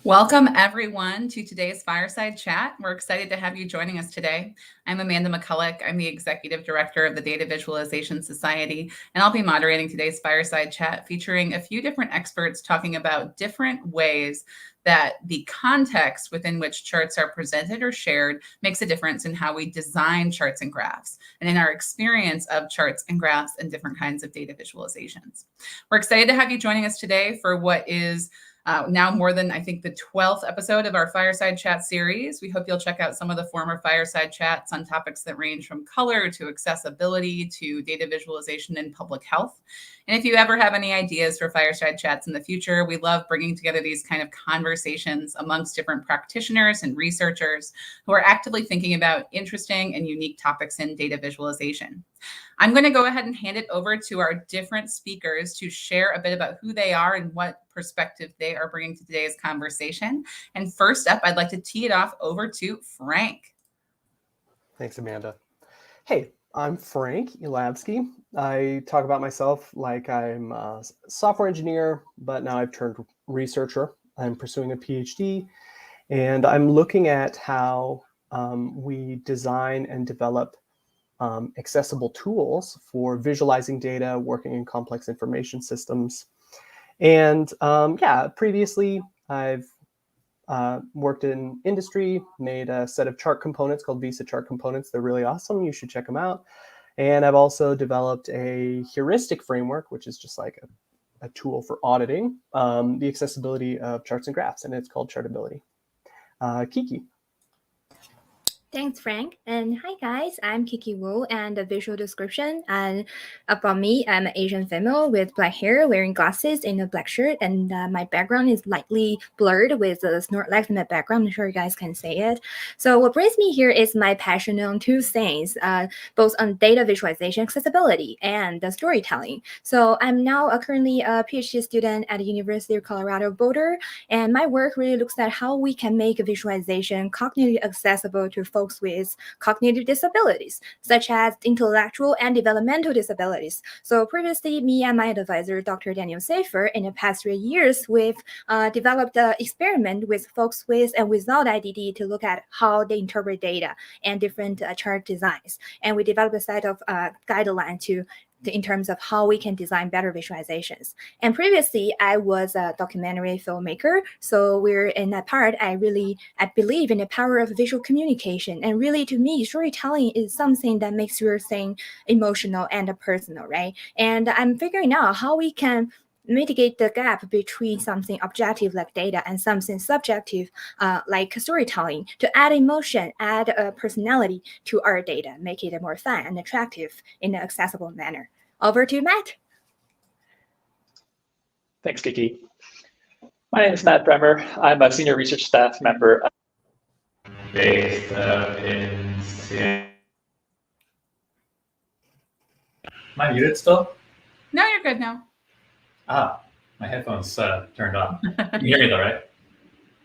Welcome, everyone, to today's Fireside Chat. We're excited to have you joining us today. I'm Amanda McCulloch. I'm the Executive Director of the Data Visualization Society, and I'll be moderating today's Fireside Chat featuring a few different experts talking about different ways that the context within which charts are presented or shared makes a difference in how we design charts and graphs, and in our experience of charts and graphs and different kinds of data visualizations. We're excited to have you joining us today for what is now more than, I think, the 12th episode of our Fireside Chat series. We hope you'll check out some of the former Fireside Chats on topics that range from color to accessibility to data visualization and public health. And if you ever have any ideas for Fireside Chats in the future, we love bringing together these kind of conversations amongst different practitioners and researchers who are actively thinking about interesting and unique topics in data visualization. I'm going to go ahead and hand it over to our different speakers to share a bit about who they are and what perspective they are bringing to today's conversation. And first up, I'd like to tee it off over to Frank. Thanks, Amanda. Hey, I'm Frank Elavsky. I talk about myself like I'm a software engineer, but now I've turned researcher. I'm pursuing a PhD, and I'm looking at how we design and develop accessible tools for visualizing data, working in complex information systems. And previously I've worked in industry, made a set of chart components called Visa chart components. They're really awesome. You should check them out. And I've also developed a heuristic framework, which is just like a tool for auditing the accessibility of charts and graphs, and it's called Chartability. Keke. Thanks, Frank. And hi, guys. I'm Keke Wu, and the visual description. And about me, I'm an Asian female with black hair, wearing glasses and a black shirt. And my background is lightly blurred with the Snorlax in my background. I'm sure you guys can see it. So what brings me here is my passion on two things, both on data visualization, accessibility, and the storytelling. So I'm now currently a PhD student at the University of Colorado Boulder. And my work really looks at how we can make a visualization cognitively accessible to folks with cognitive disabilities, such as intellectual and developmental disabilities. So previously, me and my advisor, Dr. Daniel Safer, in the past 3 years, we've developed an experiment with folks with and without IDD to look at how they interpret data and different chart designs. And we developed a set of guidelines in terms of how we can design better visualizations. And previously, I was a documentary filmmaker. So we're in that part, I believe in the power of visual communication. And really, to me, storytelling is something that makes your thing emotional and personal, right? And I'm figuring out how we can mitigate the gap between something objective like data and something subjective like storytelling to add emotion, add a personality to our data, make it more fun and attractive in an accessible manner. Over to Matt. Thanks, Keke. My name is Matt Brehmer. I'm a senior research staff member based in Seattle. Am I muted still? No, you're good now. Ah, my headphones turned on. You can hear me though, right?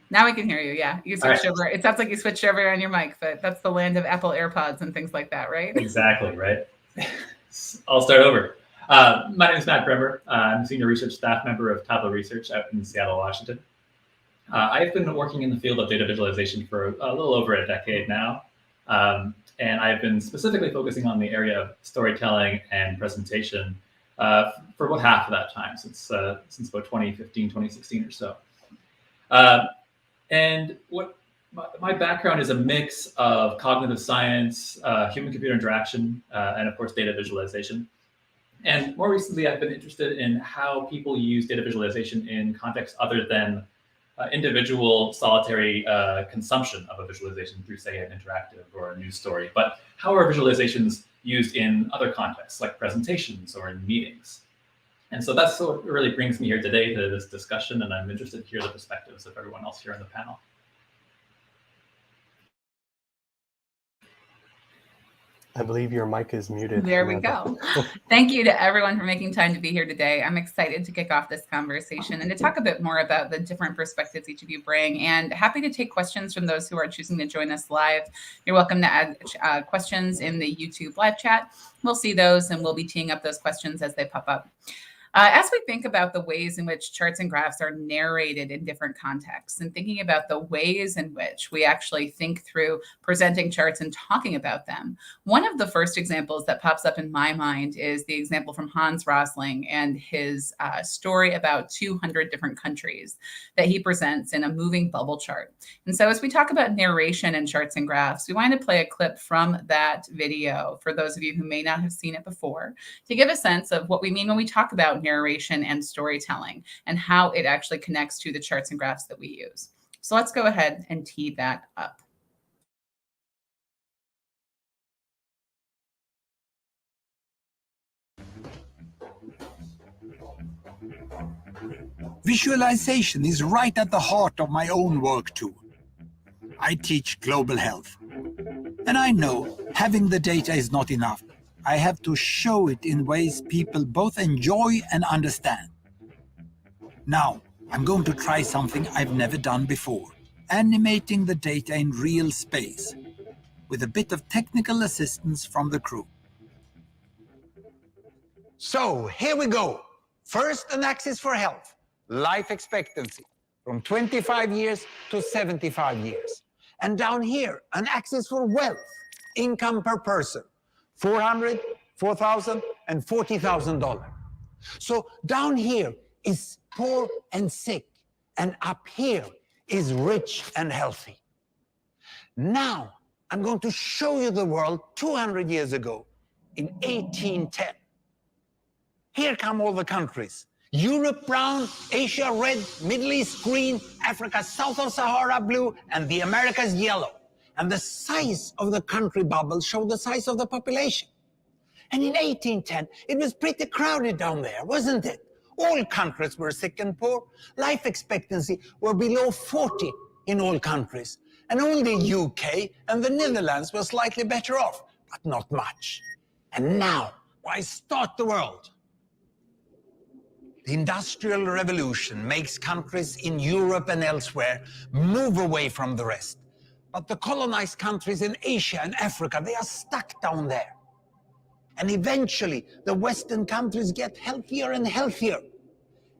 Now we can hear you, yeah. You switched over. It sounds like you switched over on your mic, but that's the land of Apple AirPods and things like that, right? Exactly, right? I'll start over. My name is Matt Brehmer. I'm a senior research staff member of Tableau Research out in Seattle, Washington. I've been working in the field of data visualization for a little over a decade now. And I've been specifically focusing on the area of storytelling and presentation for about half of that time, since about 2015, 2016 or so. And what my background is a mix of cognitive science, human-computer interaction, and of course, data visualization. And more recently, I've been interested in how people use data visualization in contexts other than individual solitary consumption of a visualization through, say, an interactive or a news story, but how are visualizations used in other contexts, like presentations or in meetings? And so that's what really brings me here today to this discussion, and I'm interested to hear the perspectives of everyone else here on the panel. I believe your mic is muted. There we go. Thank you to everyone for making time to be here today. I'm excited to kick off this conversation and to talk a bit more about the different perspectives each of you bring, and happy to take questions from those who are choosing to join us live. You're welcome to add questions in the YouTube live chat. We'll see those and we'll be teeing up those questions as they pop up. As we think about the ways in which charts and graphs are narrated in different contexts and thinking about the ways in which we actually think through presenting charts and talking about them, one of the first examples that pops up in my mind is the example from Hans Rosling and his story about 200 different countries that he presents in a moving bubble chart. And so as we talk about narration and charts and graphs, we want to play a clip from that video for those of you who may not have seen it before to give a sense of what we mean when we talk about narration and storytelling and how it actually connects to the charts and graphs that we use. So let's go ahead and tee that up. Visualization is right at the heart of my own work too. I teach global health. And I know having the data is not enough. I have to show it in ways people both enjoy and understand. Now, I'm going to try something I've never done before. Animating the data in real space, with a bit of technical assistance from the crew. So here we go. First, an axis for health, life expectancy, from 25 years to 75 years. And down here, an axis for wealth, income per person, $400, $4,000, and $40,000. So down here is poor and sick, and up here is rich and healthy. Now, I'm going to show you the world 200 years ago, in 1810. Here come all the countries. Europe brown, Asia red, Middle East green, Africa south of Sahara blue, and the Americas yellow. And the size of the country bubbles show the size of the population. And in 1810, it was pretty crowded down there, wasn't it? All countries were sick and poor. Life expectancy were below 40 in all countries. And only UK and the Netherlands were slightly better off, but not much. And now, why start the world? The Industrial Revolution makes countries in Europe and elsewhere move away from the rest. But the colonized countries in Asia and Africa, they are stuck down there. And eventually, the Western countries get healthier and healthier.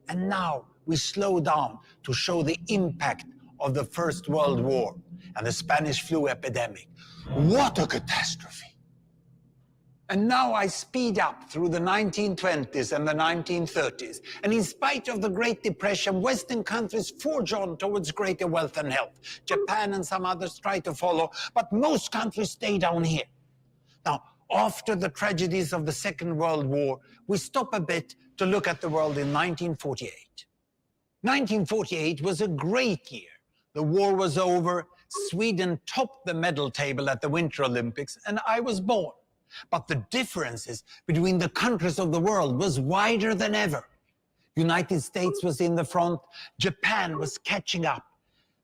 And now we slow down to show the impact of the First World War and the Spanish flu epidemic. What a catastrophe! And now I speed up through the 1920s and the 1930s. And in spite of the Great Depression, Western countries forge on towards greater wealth and health. Japan and some others try to follow, but most countries stay down here. Now, after the tragedies of the Second World War, we stop a bit to look at the world in 1948. 1948 was a great year. The war was over, Sweden topped the medal table at the Winter Olympics, and I was born. But the differences between the countries of the world was wider than ever. United States was in the front, Japan was catching up.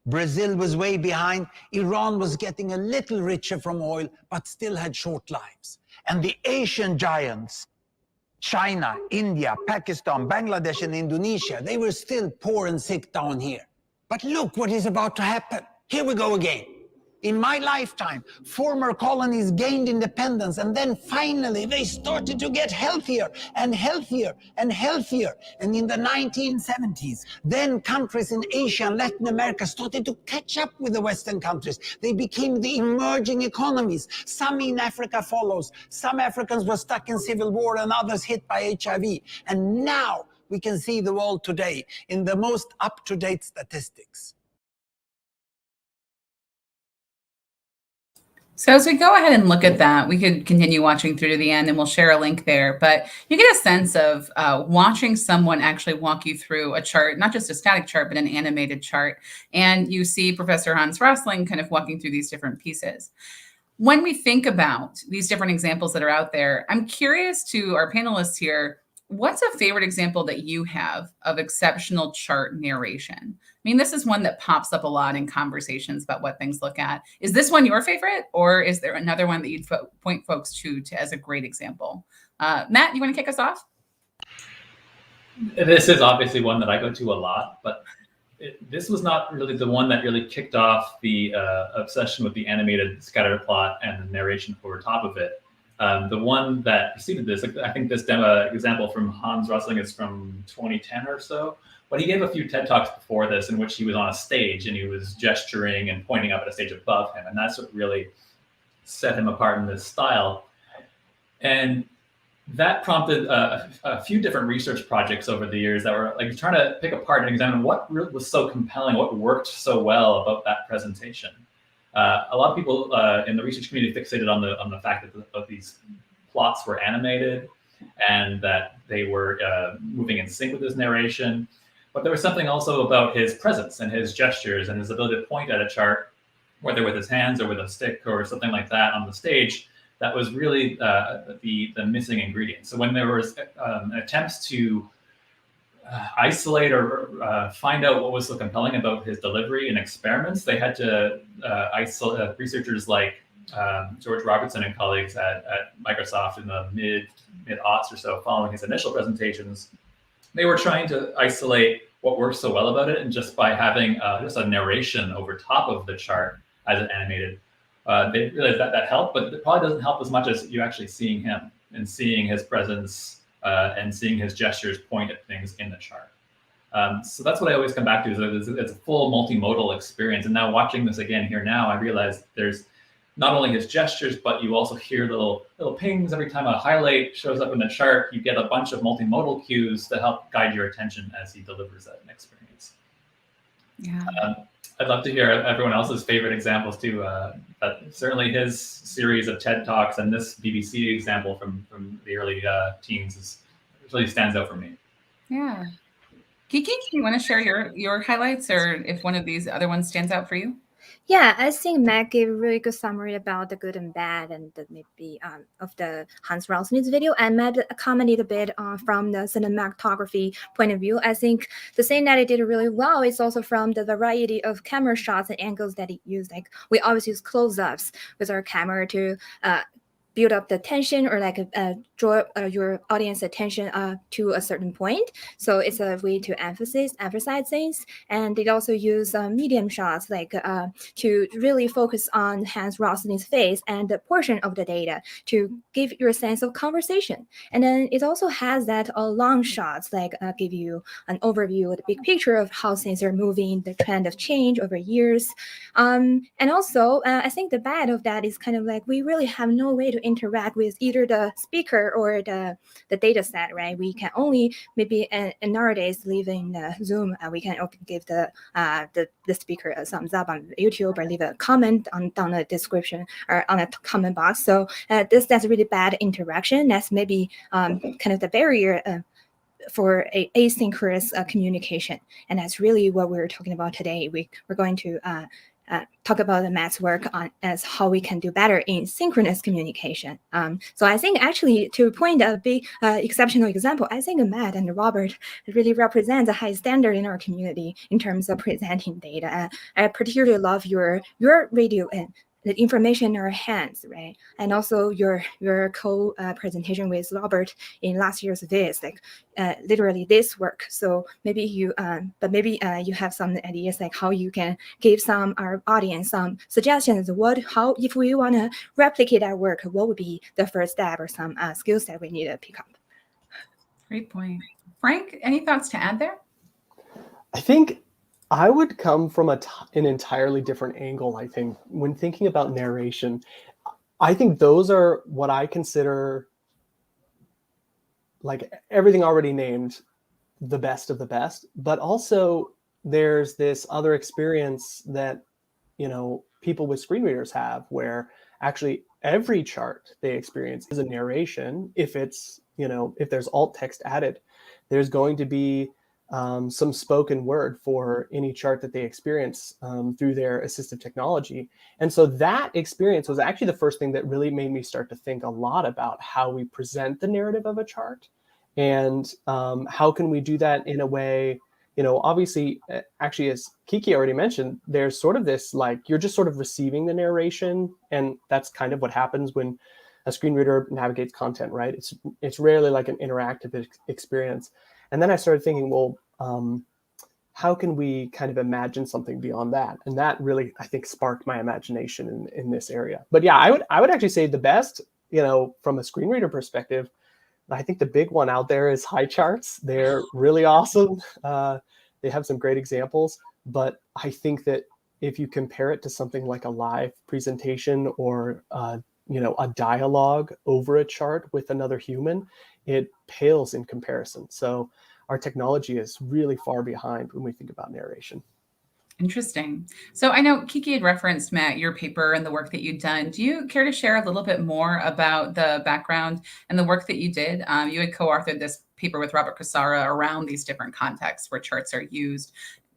Brazil was way behind, Iran was getting a little richer from oil, but still had short lives. And the Asian giants, China, India, Pakistan, Bangladesh, and Indonesia, they were still poor and sick down here. But look what is about to happen. Here we go again. In my lifetime, former colonies gained independence, and then finally they started to get healthier and healthier and healthier. And in the 1970s, then countries in Asia and Latin America started to catch up with the Western countries. They became the emerging economies. Some in Africa follows. Some Africans were stuck in civil war and others hit by HIV. And now we can see the world today in the most up-to-date statistics. So as we go ahead and look at that, we could continue watching through to the end and we'll share a link there. But you get a sense of watching someone actually walk you through a chart, not just a static chart, but an animated chart. And you see Professor Hans Rosling kind of walking through these different pieces. When we think about these different examples that are out there, I'm curious to our panelists here, what's a favorite example that you have of exceptional chart narration? I mean, this is one that pops up a lot in conversations about what things look at. Is this one your favorite, or is there another one that you'd point folks to as a great example? Matt, you want to kick us off? This is obviously one that I go to a lot, but this was not really the one that really kicked off the obsession with the animated scatter plot and the narration over top of it. The one that preceded this, I think this demo example from Hans Rosling is from 2010 or so. But he gave a few TED Talks before this in which he was on a stage and he was gesturing and pointing up at a stage above him. And that's what really set him apart in this style. And that prompted a few different research projects over the years that were like trying to pick apart and examine what really was so compelling, what worked so well about that presentation. A lot of people in the research community fixated on the fact that these plots were animated and that they were moving in sync with his narration. But there was something also about his presence and his gestures and his ability to point at a chart, whether with his hands or with a stick or something like that on the stage, that was really the missing ingredient. So when there was attempts to isolate or find out what was so compelling about his delivery in experiments, they had to isolate researchers like George Robertson and colleagues at Microsoft in the mid-aughts or so, following his initial presentations. They were trying to isolate what works so well about it, and just by having just a narration over top of the chart as it animated, they realized that helped, but it probably doesn't help as much as you actually seeing him and seeing his presence and seeing his gestures point at things in the chart. So that's what I always come back to, is it's a full multimodal experience. And now watching this again here now, I realize there's not only his gestures, but you also hear little pings every time a highlight shows up in the chart. You get a bunch of multimodal cues to help guide your attention as he delivers that experience. Yeah. I'd love to hear everyone else's favorite examples too. But certainly his series of TED Talks and this BBC example from the early teens really stands out for me. Yeah. Keke, do you want to share your highlights, or if one of these other ones stands out for you? Yeah, I think Matt gave a really good summary about the good and bad and maybe of the Hans Rosling's video. And Matt commented a bit from the cinematography point of view. I think the thing that he did really well is also from the variety of camera shots and angles that he used. Like we always use close-ups with our camera to build up the tension or like draw your audience attention to a certain point. So it's a way to emphasize things. And they also use medium shots like to really focus on Hans Rosling's face and the portion of the data to give you a sense of conversation. And then it also has that long shots like give you an overview of the big picture of how things are moving, the trend of change over years. And also, I think the bad of that is kind of like we really have no way to interact with either the speaker or the data set, right? We can only maybe in nowadays living Zoom, we can give the speaker a thumbs up on YouTube or leave a comment down the description or on a comment box. So that's really bad interaction. That's maybe kind of the barrier for asynchronous communication, and that's really what we're talking about today. We're going to talk about the Matt's work on as how we can do better in synchronous communication. So I think actually to point a big exceptional example, I think Matt and Robert really represent a high standard in our community in terms of presenting data. I particularly love your radio and the information in our hands, right? And also your presentation with Robert in last year's Viz, like literally this work. So maybe you have some ideas like how you can give our audience some suggestions. How if we want to replicate that work, what would be the first step or some skills that we need to pick up? Great point. Frank, any thoughts to add there? I think I would come from an entirely different angle. I think when thinking about narration, I think those are what I consider, like everything already named, the best of the best. But also there's this other experience that, people with screen readers have, where actually every chart they experience is a narration. If it's, if there's alt text added, there's going to be some spoken word for any chart that they experience through their assistive technology. And so that experience was actually the first thing that really made me start to think a lot about how we present the narrative of a chart, and how can we do that in a way, obviously, actually, as Keke already mentioned, there's sort of this, like, you're just sort of receiving the narration, and that's kind of what happens when a screen reader navigates content, right? It's rarely like an interactive experience. And then I started thinking, well, how can we kind of imagine something beyond that? And that really, I think, sparked my imagination in this area. But yeah, I would actually say the best from a screen reader perspective, I think the big one out there is high charts. They're really awesome. They have some great examples, but I think that if you compare it to something like a live presentation or a dialogue over a chart with another human, it pales in comparison. So our technology is really far behind when we think about narration. Interesting. So I know Keke had referenced, Matt, your paper and the work that you'd done. Do you care to share a little bit more about the background and the work that you did? You had co-authored this paper with Robert Cassara around these different contexts where charts are used.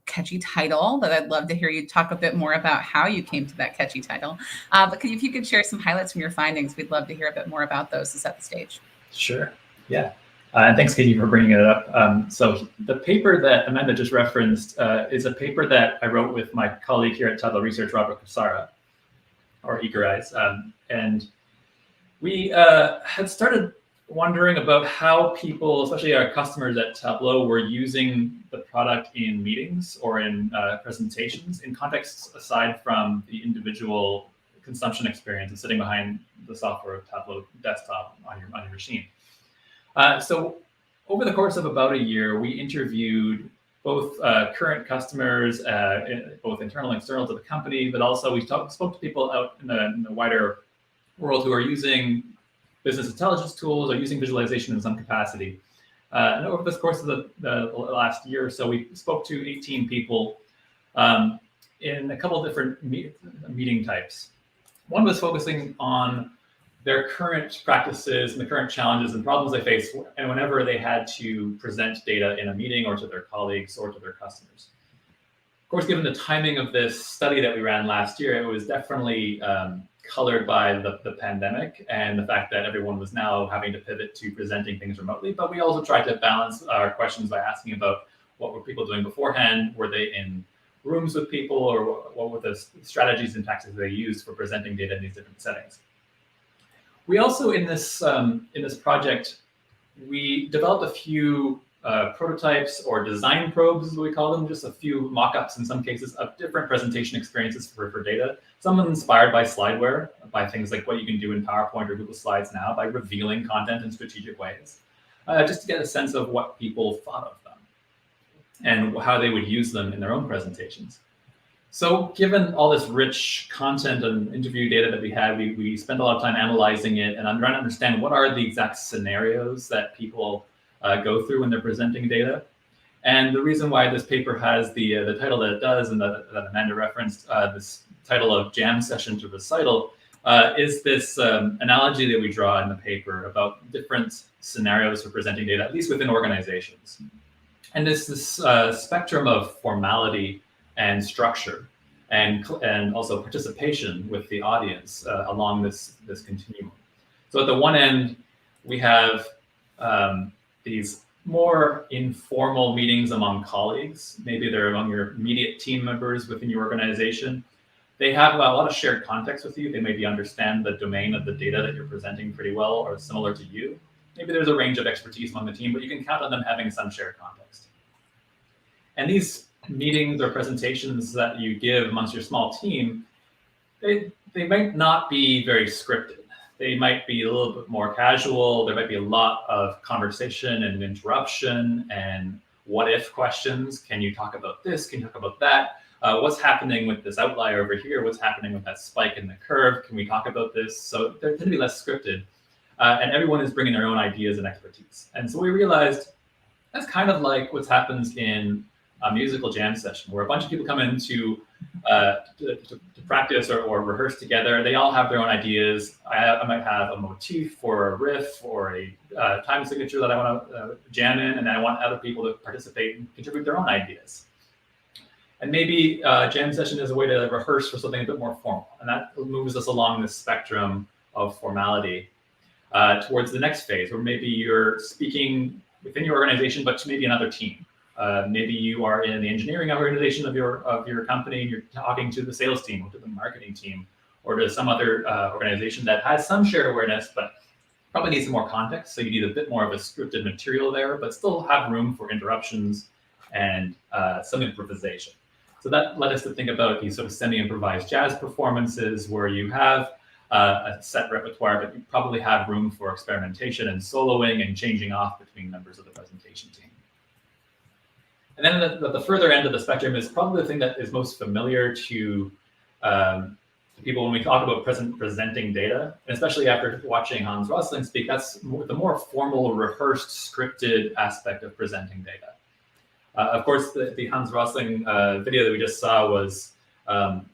Catchy title that I'd love to hear you talk a bit more about how you came to that catchy title. But if you could share some highlights from your findings, we'd love to hear a bit more about those to set the stage. Sure. Yeah. And thanks, Katie, for bringing it up. So the paper that Amanda just referenced is a paper that I wrote with my colleague here at Tableau Research, Robert Cassara, or Eager Eyes. And we had started wondering about how people, especially our customers at Tableau, were using the product in meetings or in presentations in contexts aside from the individual consumption experience of sitting behind the software of Tableau desktop on your machine. So over the course of about a year, we interviewed both current customers, both internal and external to the company, but also we spoke to people out in the wider world who are using business intelligence tools or using visualization in some capacity. And over the course of the last year or so, we spoke to 18 people in a couple of different meeting types. One was focusing on their current practices and the current challenges and problems they face, and whenever they had to present data in a meeting or to their colleagues or to their customers. Of course, given the timing of this study that we ran last year, it was definitely colored by the pandemic and the fact that everyone was now having to pivot to presenting things remotely. But we also tried to balance our questions by asking about what were people doing beforehand? Were they in rooms with people, or what were the strategies and tactics they used for presenting data in these different settings? We also, in this project, we developed a few prototypes or design probes, as we call them, just a few mock-ups in some cases of different presentation experiences for data. Some of them inspired by slideware, by things like what you can do in PowerPoint or Google Slides now by revealing content in strategic ways, just to get a sense of what people thought of them and how they would use them in their own presentations. So given all this rich content and interview data that we had, we spent a lot of time analyzing it, and I'm trying to understand what are the exact scenarios that people go through when they're presenting data. And the reason why this paper has the title that it does, and that Amanda referenced, this title of Jam Session to Recital, is this analogy that we draw in the paper about different scenarios for presenting data, at least within organizations. And this spectrum of formality and structure, and also participation with the audience along this continuum. So at the one end, we have these more informal meetings among colleagues. Maybe they're among your immediate team members within your organization. They have a lot of shared context with you. They maybe understand the domain of the data that you're presenting pretty well or similar to you. Maybe there's a range of expertise among the team, but you can count on them having some shared context. And these meetings or presentations that you give amongst your small team, they might not be very scripted. They might be a little bit more casual. There might be a lot of conversation and interruption and what if questions. Can you talk about this? Can you talk about that? What's happening with this outlier over here? What's happening with that spike in the curve? Can we talk about this? So they tend to be less scripted. And everyone is bringing their own ideas and expertise. And so we realized that's kind of like what happens in a musical jam session, where a bunch of people come in to practice or rehearse together. They all have their own ideas. I might have a motif or a riff or a time signature that I want to jam in, and then I want other people to participate and contribute their own ideas. And maybe jam session is a way to rehearse for something a bit more formal, and that moves us along this spectrum of formality towards the next phase, where maybe you're speaking within your organization, but to maybe another team. Maybe you are in the engineering organization of your company, and you're talking to the sales team or to the marketing team or to some other organization that has some shared awareness, but probably needs some more context. So you need a bit more of a scripted material there, but still have room for interruptions and some improvisation. So that led us to think about these sort of semi-improvised jazz performances where you have a set repertoire, but you probably have room for experimentation and soloing and changing off between members of the presentation team. And then the further end of the spectrum is probably the thing that is most familiar to people when we talk about presenting data, and especially after watching Hans Rosling speak. That's the more formal, rehearsed, scripted aspect of presenting data. Of course, the Hans Rosling video that we just saw was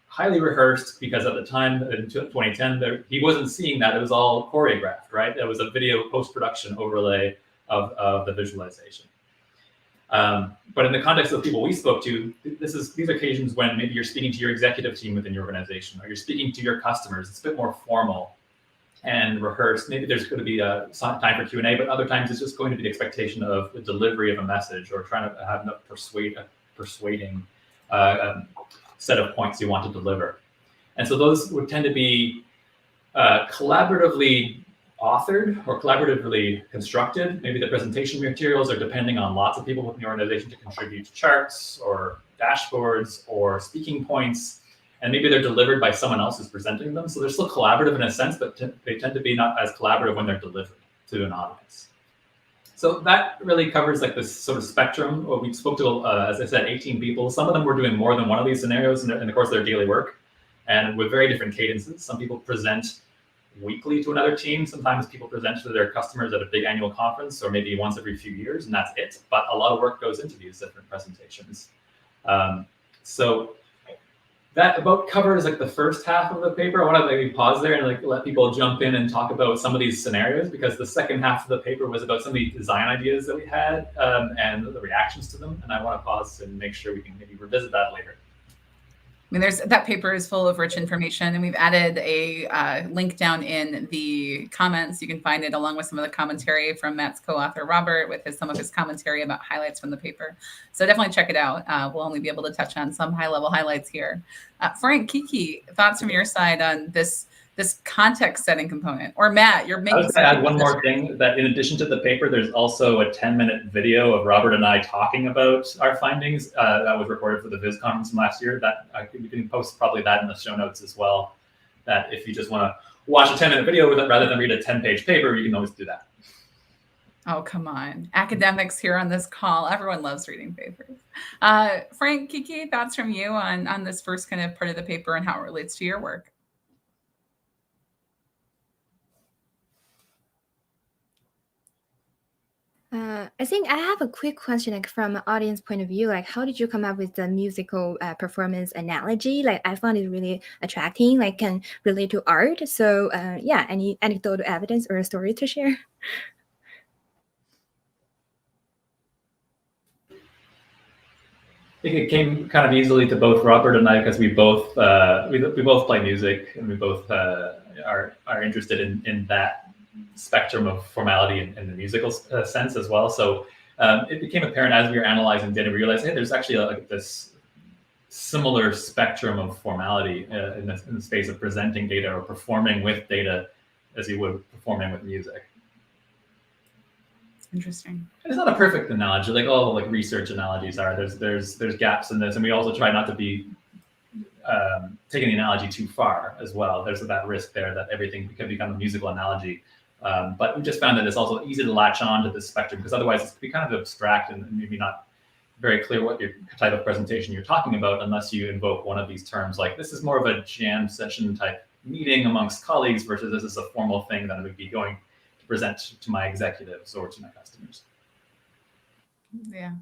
highly rehearsed, because at the time in 2010, he wasn't seeing that. It was all choreographed, right? It was a video post-production overlay of the visualization. But in the context of people we spoke to, these occasions when maybe you're speaking to your executive team within your organization, or you're speaking to your customers. It's a bit more formal and rehearsed. Maybe there's going to be a time for Q&A, but other times it's just going to be the expectation of the delivery of a message, or trying to have a persuading set of points you want to deliver. And so those would tend to be collaboratively authored or collaboratively constructed. Maybe the presentation materials are depending on lots of people within the organization to contribute charts or dashboards or speaking points, and maybe they're delivered by someone else who's presenting them. So they're still collaborative in a sense, but they tend to be not as collaborative when they're delivered to an audience. So that really covers like this sort of spectrum. Well, we spoke to, as I said, 18 people. Some of them were doing more than one of these scenarios in the course of their daily work, and with very different cadences. Some people present weekly to another team. Sometimes people present to their customers at a big annual conference, or maybe once every few years, and that's it. But a lot of work goes into these different presentations. So that about covers like the first half of the paper. I want to maybe pause there and like let people jump in and talk about some of these scenarios, because the second half of the paper was about some of the design ideas that we had and the reactions to them. And I want to pause and make sure we can maybe revisit that later. I mean, that paper is full of rich information, and we've added a link down in the comments. You can find it along with some of the commentary from Matt's co-author, Robert, with some of his commentary about highlights from the paper. So definitely check it out. We'll only be able to touch on some high-level highlights here. Frank, Keke, thoughts from your side on this context setting component? Or Matt, you're making. I was going to add one more thing, that in addition to the paper, there's also a 10-minute video of Robert and I talking about our findings that was recorded for the Viz conference from last year. That we can post probably that in the show notes as well. That if you just want to watch a 10-minute video with it rather than read a 10-page paper, you can always do that. Oh, come on. Academics here on this call. Everyone loves reading papers. Frank, Keke, thoughts from you on this first kind of part of the paper and how it relates to your work? I think I have a quick question, like from an audience point of view, like how did you come up with the musical performance analogy? Like I found it really attracting, like can relate to art. So yeah, any anecdotal evidence or a story to share? I think it came kind of easily to both Robert and I, because we both play music, and we both are interested in that spectrum of formality in the musical sense as well. So it became apparent as we were analyzing data, we realized, hey, there's actually this similar spectrum of formality in the space of presenting data or performing with data as you would performing with music. Interesting. It's not a perfect analogy, like all like research analogies are. There's gaps in this, and we also try not to be taking the analogy too far as well. There's that risk there that everything can become a musical analogy. But we just found that it's also easy to latch on to this spectrum, because otherwise it's be kind of abstract and maybe not very clear what your type of presentation you're talking about, unless you invoke one of these terms. Like this is more of a jam session type meeting amongst colleagues, versus this is a formal thing that I would be going to present to my executives or to my customers. Yeah.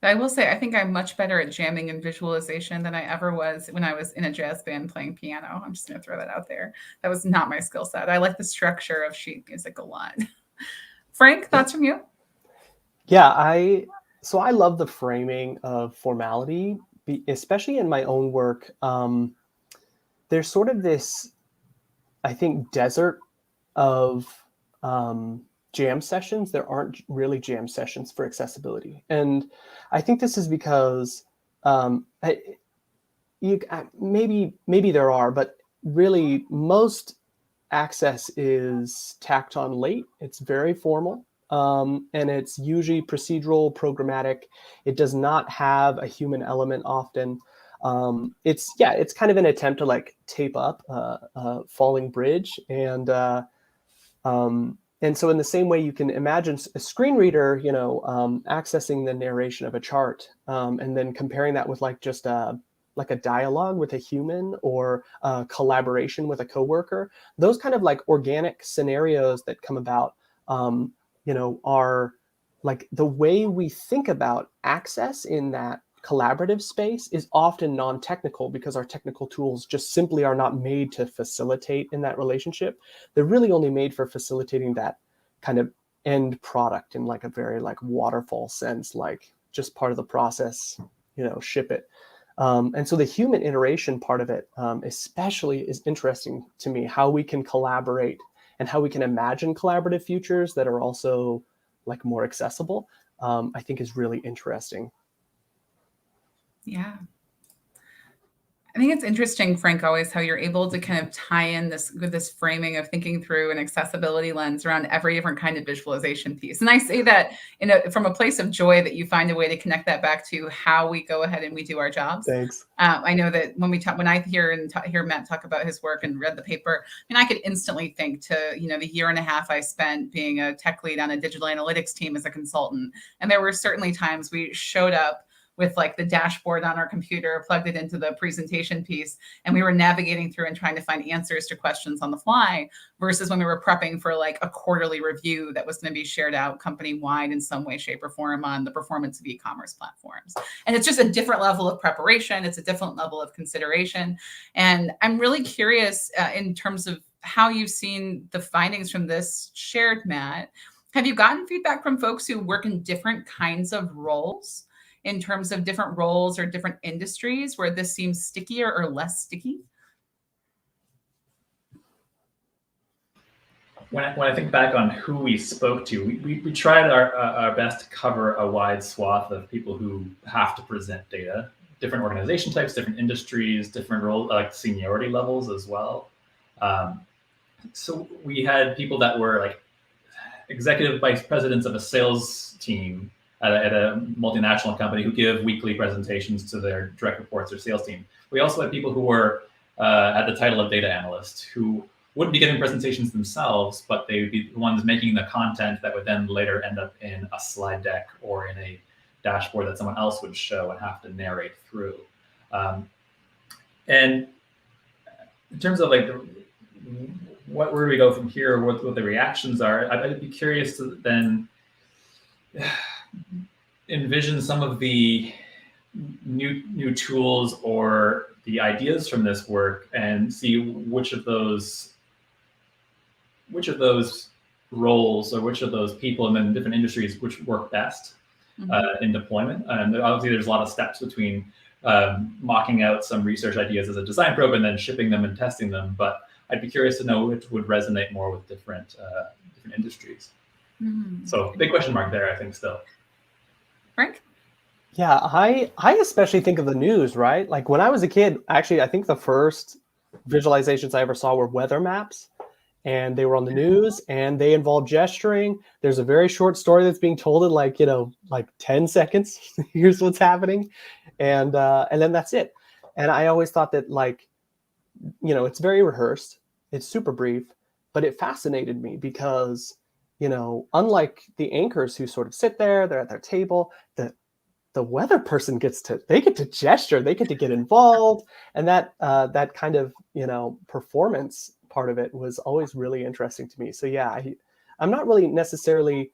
I will say, I think I'm much better at jamming and visualization than I ever was when I was in a jazz band playing piano. I'm just going to throw that out there. That was not my skill set. I like the structure of sheet music a lot. Frank, thoughts from you? Yeah, I love the framing of formality, especially in my own work. There's sort of this, I think, desert of jam sessions. There aren't really jam sessions for accessibility. And I think this is because maybe there are, but really most access is tacked on late. It's very formal, and it's usually procedural, programmatic. It does not have a human element often. It's kind of an attempt to like tape up a falling bridge, and so in the same way, you can imagine a screen reader, accessing the narration of a chart, and then comparing that with like just like a dialogue with a human, or a collaboration with a coworker. Those kind of like organic scenarios that come about, are like the way we think about access in that collaborative space is often non-technical, because our technical tools just simply are not made to facilitate in that relationship. They're really only made for facilitating that kind of end product in like a very like waterfall sense, like just part of the process, ship it. And so the human iteration part of it, especially, is interesting to me, how we can collaborate and how we can imagine collaborative futures that are also like more accessible, I think is really interesting. Yeah. I think it's interesting, Frank, always how you're able to kind of tie in this framing of thinking through an accessibility lens around every different kind of visualization piece. And I say that from a place of joy, that you find a way to connect that back to how we go ahead and we do our jobs. Thanks. I know that when I hear Matt talk about his work and read the paper, I could instantly think to, the year and a half I spent being a tech lead on a digital analytics team as a consultant. And there were certainly times we showed up with like the dashboard on our computer, plugged it into the presentation piece, and we were navigating through and trying to find answers to questions on the fly, versus when we were prepping for like a quarterly review that was going to be shared out company-wide in some way, shape, or form on the performance of e-commerce platforms. And it's just a different level of preparation. It's a different level of consideration. And I'm really curious in terms of how you've seen the findings from this shared, Matt. Have you gotten feedback from folks who work in different kinds of roles, in terms of different roles or different industries, where this seems stickier or less sticky? When I think back on who we spoke to, we tried our best to cover a wide swath of people who have to present data, different organization types, different industries, different role, like seniority levels as well. So we had people that were like executive vice presidents of a sales team at a multinational company who give weekly presentations to their direct reports or sales team. We also had people who were at the title of data analyst, who wouldn't be giving presentations themselves, but they would be the ones making the content that would then later end up in a slide deck or in a dashboard that someone else would show and have to narrate through. And in terms of like where do we go from here, what the reactions are, I'd be curious to then envision some of the new tools or the ideas from this work, and see which of those roles or which of those people and then different industries which work best in deployment. And obviously there's a lot of steps between mocking out some research ideas as a design probe and then shipping them and testing them, but I'd be curious to know which would resonate more with different industries. So big question mark there, I think, still. Frank? Yeah, I especially think of the news, right? Like when I was a kid, actually, I think the first visualizations I ever saw were weather maps, and they were on the news, and they involved gesturing. There's a very short story that's being told in like 10 seconds. Here's what's happening, and then that's it. And I always thought that it's very rehearsed, it's super brief, but it fascinated me because unlike the anchors who sort of sit there, they're at their table, the weather person get to gesture, they get to get involved. And that kind of, performance part of it was always really interesting to me. So yeah, I'm not really necessarily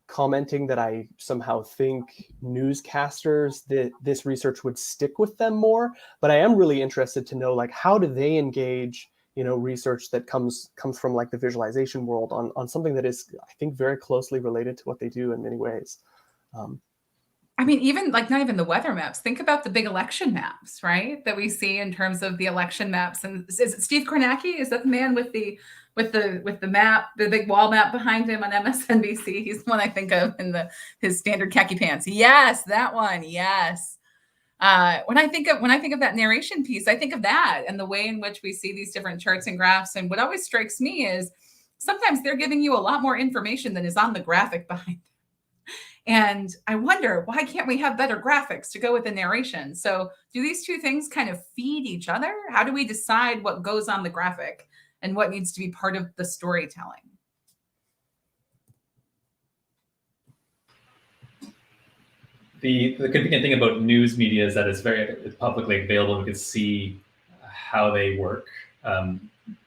commenting that I somehow think newscasters, that this research would stick with them more, but I am really interested to know, like, how do they engage research that comes from like the visualization world on something that is, I think, very closely related to what they do in many ways. Even like not even the weather maps. Think about the big election maps, right? That we see in terms of the election maps. And is it Steve Kornacki? Is that the man with the map, the big wall map behind him on MSNBC? He's the one I think of in his standard khaki pants. Yes, that one. Yes. When I think of that narration piece, I think of that and the way in which we see these different charts and graphs. And what always strikes me is sometimes they're giving you a lot more information than is on the graphic behind them. And I wonder, why can't we have better graphics to go with the narration? So do these two things kind of feed each other? How do we decide what goes on the graphic and what needs to be part of the storytelling? The convenient thing about news media is that it's publicly available. We can see how they work.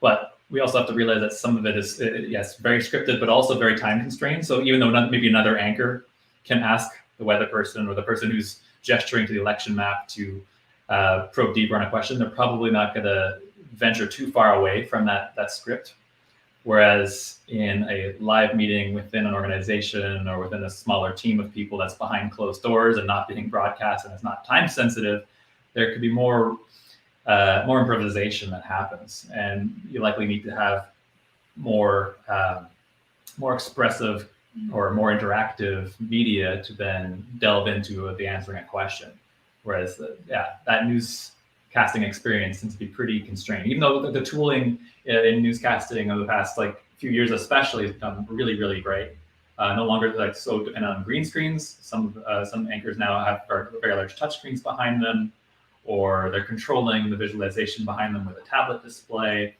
But we also have to realize that some of it is, yes, very scripted, but also very time constrained. So even though maybe another anchor can ask the weather person or the person who's gesturing to the election map to probe deeper on a question, they're probably not going to venture too far away from that script. Whereas in a live meeting within an organization or within a smaller team of people that's behind closed doors and not being broadcast and it's not time sensitive, there could be more improvisation that happens, and you likely need to have more expressive or more interactive media to then delve into the answering a question. Whereas that newscasting experience tends to be pretty constrained, even though the tooling in newscasting over the past few years especially has become really, really great. No longer so dependent on green screens. Some anchors now have very large touchscreens behind them, or they're controlling the visualization behind them with a tablet display,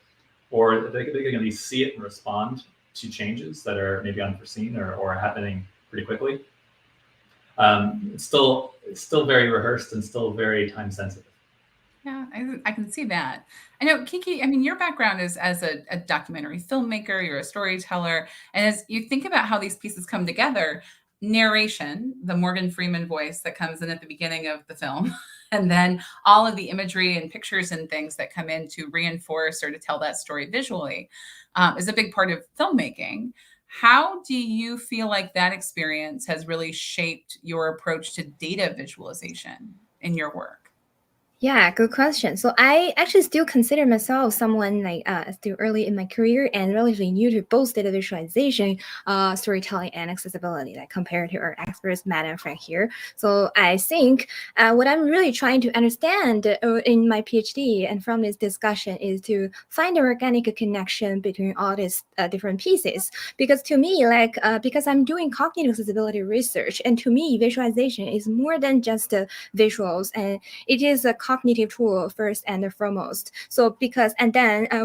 or they can at least see it and respond to changes that are maybe unforeseen or happening pretty quickly. It's still very rehearsed and still very time sensitive. Yeah, I can see that. I know, Keke, I mean, your background is as a documentary filmmaker, you're a storyteller. And as you think about how these pieces come together, narration, the Morgan Freeman voice that comes in at the beginning of the film, and then all of the imagery and pictures and things that come in to reinforce or to tell that story visually, is a big part of filmmaking. How do you feel like that experience has really shaped your approach to data visualization in your work? Yeah, good question. So I actually still consider myself someone still early in my career and relatively new to both data visualization, storytelling, and accessibility, compared to our experts, Matt and Frank here. So I think what I'm really trying to understand in my PhD and from this discussion is to find an organic connection between all these different pieces. Because to me, because I'm doing cognitive accessibility research, and to me, visualization is more than just visuals, and it is a cognitive tool first and foremost. So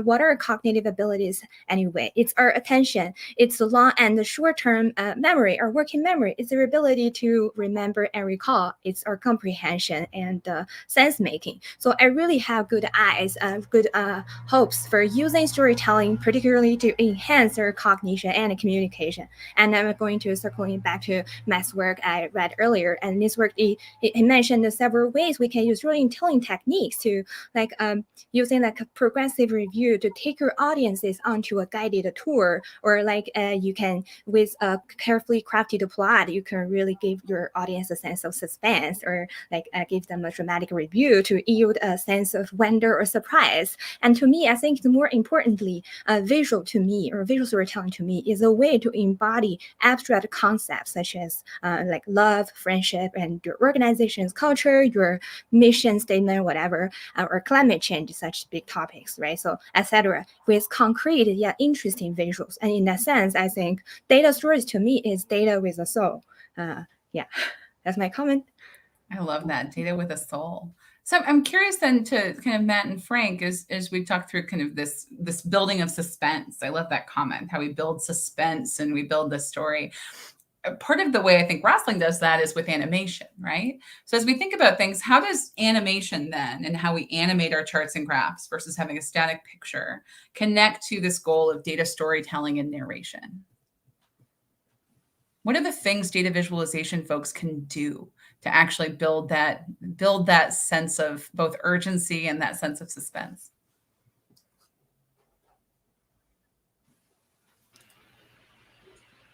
what are cognitive abilities anyway? It's our attention, it's the long and the short-term memory, our working memory. It's our ability to remember and recall. It's our comprehension and sense making. So I really have good hopes for using storytelling, particularly to enhance our cognition and communication. And I'm going to circling back to Matt's work I read earlier. And this work, he mentioned several ways we can use storytelling techniques to using a progressive review to take your audiences onto a guided tour, or you can, with a carefully crafted plot, you can really give your audience a sense of suspense, or give them a dramatic review to yield a sense of wonder or surprise. And to me, I think more importantly, visual storytelling to me is a way to embody abstract concepts such as love, friendship, and your organization's culture, your mission statement, whatever, or climate change, such big topics, right? So, etc., with concrete yet interesting visuals. And in that sense, I think data stories to me is data with a soul. That's my comment. I love that, data with a soul. So I'm curious then to kind of Matt and Frank, as we've talked through kind of this building of suspense. I love that comment, how we build suspense and we build the story. Part of the way I think Rosling does that is with animation, right? So as we think about things, how does animation then, and how we animate our charts and graphs versus having a static picture, connect to this goal of data storytelling and narration? What are the things data visualization folks can do to actually build that sense of both urgency and that sense of suspense?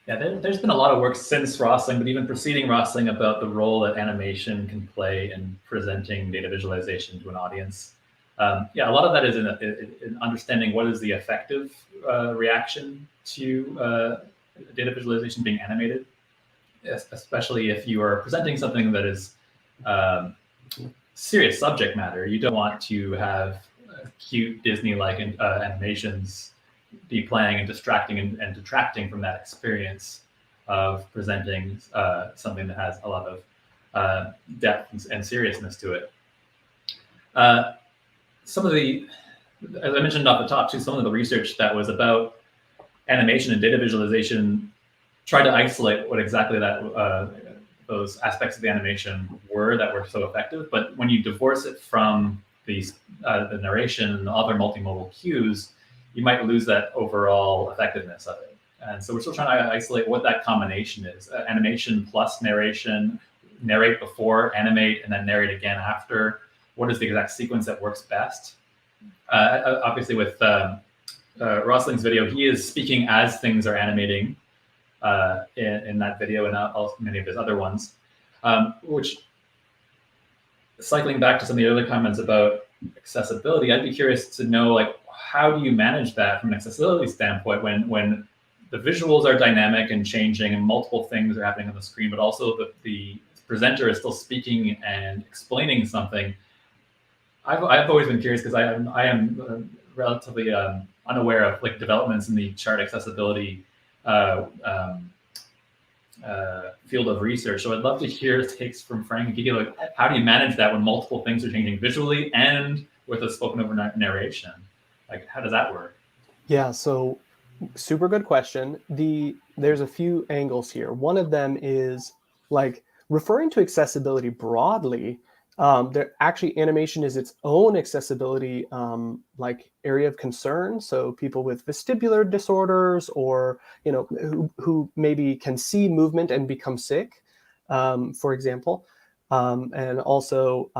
Yeah, there's been a lot of work since Rosling, but even preceding Rosling, about the role that animation can play in presenting data visualization to an audience. A lot of that is in understanding what is the effective reaction to data visualization being animated, especially if you are presenting something that is serious subject matter. You don't want to have cute Disney-like animations be playing and distracting and detracting from that experience. of presenting something that has a lot of depth and seriousness to it. Some of the, as I mentioned off the top too, some of the research that was about animation and data visualization tried to isolate what exactly that those aspects of the animation were that were so effective. But when you divorce it from the narration and other multimodal cues, you might lose that overall effectiveness of it. And so we're still trying to isolate what that combination is. Animation plus narration, narrate before, animate, and then narrate again after. What is the exact sequence that works best? Obviously with Rosling's video, he is speaking as things are animating in that video and also many of his other ones, which, cycling back to some of the other comments about accessibility, I'd be curious to know, like, how do you manage that from an accessibility standpoint when the visuals are dynamic and changing and multiple things are happening on the screen, but also the presenter is still speaking and explaining something. I've always been curious because I am relatively unaware of like developments in the chart accessibility field of research. So I'd love to hear takes from Frank and Keke. Like, how do you manage that when multiple things are changing visually and with a spoken over narration? Like, how does that work? Yeah, so super good question. There's a few angles here. One of them is like referring to accessibility broadly. There actually, animation is its own accessibility like area of concern. So people with vestibular disorders, or who maybe can see movement and become sick, for example, and also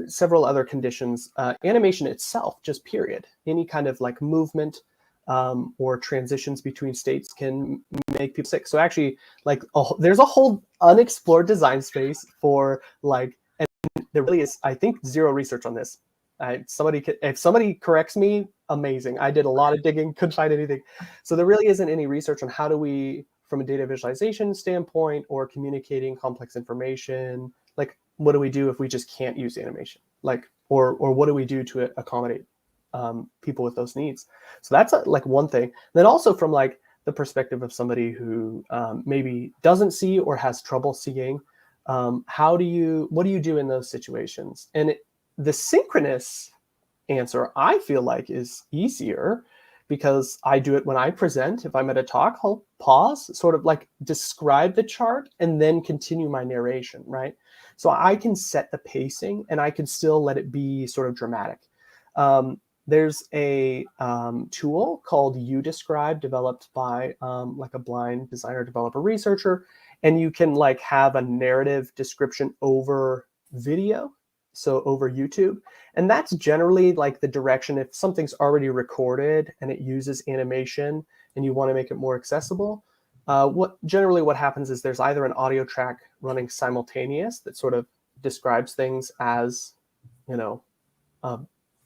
several other conditions. Animation itself, just period, any kind of like movement or transitions between states can make people sick. So actually, like there's a whole unexplored design space for like. There really is, I think, zero research on this. If somebody corrects me, amazing. I did a lot of digging, couldn't find anything. So there really isn't any research on how do we, from a data visualization standpoint or communicating complex information, like what do we do if we just can't use animation? Like, or what do we do to accommodate people with those needs? So that's like one thing. Then also from like the perspective of somebody who maybe doesn't see or has trouble seeing, what do you do in those situations? And the synchronous answer, I feel like, is easier because I do it when I present. If I'm at a talk, I'll pause, sort of like describe the chart and then continue my narration, right? So I can set the pacing and I can still let it be sort of dramatic. There's a tool called UDescribe developed by like a blind designer, developer, researcher. And you can like have a narrative description over video, so over YouTube. And that's generally like the direction if something's already recorded and it uses animation and you want to make it more accessible. What happens is there's either an audio track running simultaneous that sort of describes things as,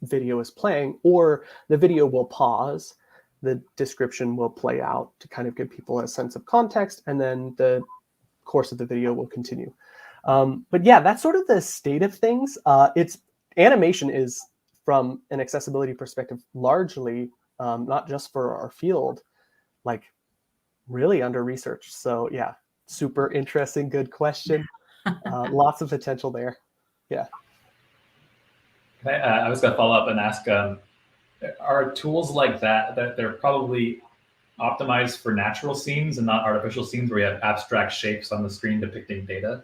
video is playing, or the video will pause, the description will play out to kind of give people a sense of context, and then the course of the video will continue. But yeah, that's sort of the state of things. Animation is, from an accessibility perspective, largely not just for our field, like really under research. So yeah, super interesting, good question. Lots of potential there. Yeah. I was going to follow up and ask, are tools like that they're probably optimized for natural scenes and not artificial scenes where you have abstract shapes on the screen depicting data?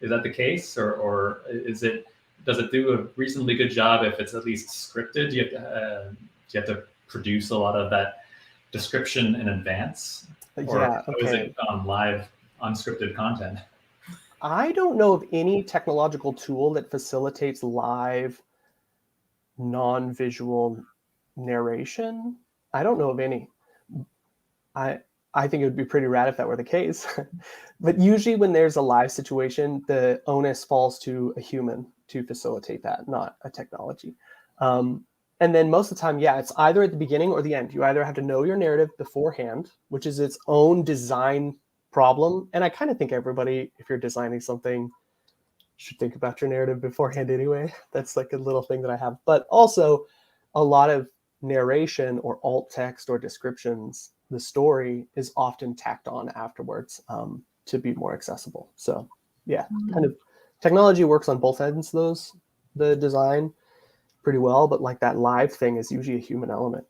Is that the case, or does it do a reasonably good job if it's at least scripted? Do you have to produce a lot of that description in advance, or yeah, okay. is it live unscripted content? I don't know of any technological tool that facilitates live non-visual narration. I don't know of any. I think it would be pretty rad if that were the case. But usually when there's a live situation, the onus falls to a human to facilitate that, not a technology. And then most of the time, yeah, it's either at the beginning or the end. You either have to know your narrative beforehand, which is its own design problem. And I kind of think everybody, if you're designing something, should think about your narrative beforehand anyway. That's like a little thing that I have. But also a lot of narration or alt text or descriptions the story is often tacked on afterwards to be more accessible. So yeah, kind of technology works on both ends of the design pretty well, but like that live thing is usually a human element.